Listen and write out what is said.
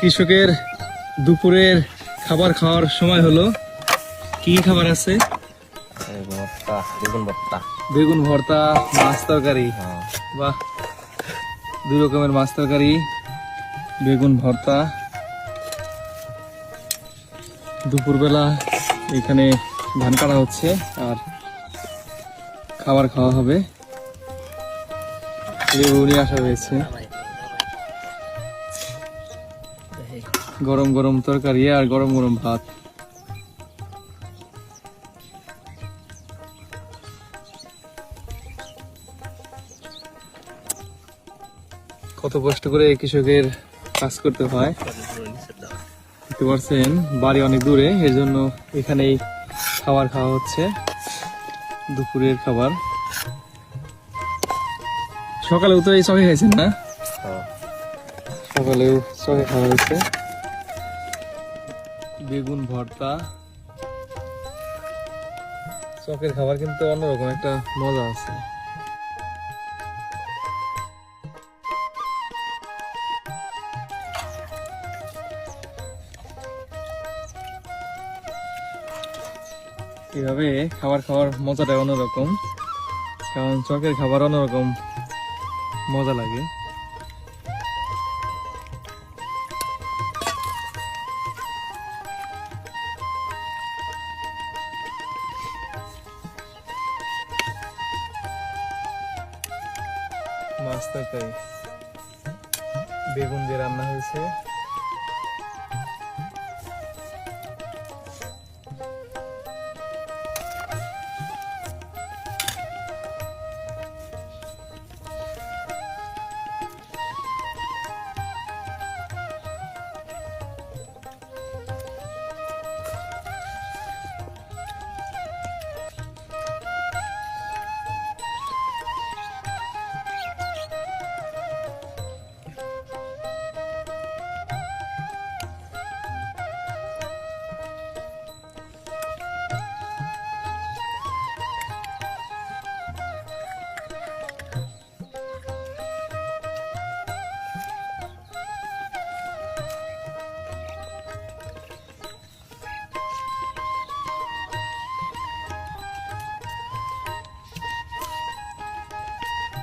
কৃষকের দুপুরের খাবার খাওয়ার সময় হলো। কি খাবার আছে? বেগুন ভর্তা, মাছ তরকারি। বাহ, 2 রকমের মাছ তরকারি, বেগুন ভর্তা। দুপুরবেলা এখানে ধান কাটা হচ্ছে আর খাবার খাওয়া হবে। লেবু নিয়ে আসা হয়েছে, গরম গরম তরকারি আর গরম গরম ভাত। কত কষ্ট করে কৃষকের কাজ করতে হয় দেখতে পাচ্ছেন। বাড়ি অনেক দূরে, এর জন্য এখানেই খাবার খাওয়া হচ্ছে, দুপুরের খাবার। সকালেও তো এই চকে খাইছেন না? সকালেও চকে খাওয়া হচ্ছে। বেগুন ভর্তা, চকের খাবার কিন্তু অন্যরকম একটা মজা আছে। এভাবে খাবার খাওয়ার মজাটা অন্যরকম, কারণ চকের খাবার অন্যরকম মজা লাগে। মাছ তরকারি বেগুন দিয়ে রান্না হয়েছে।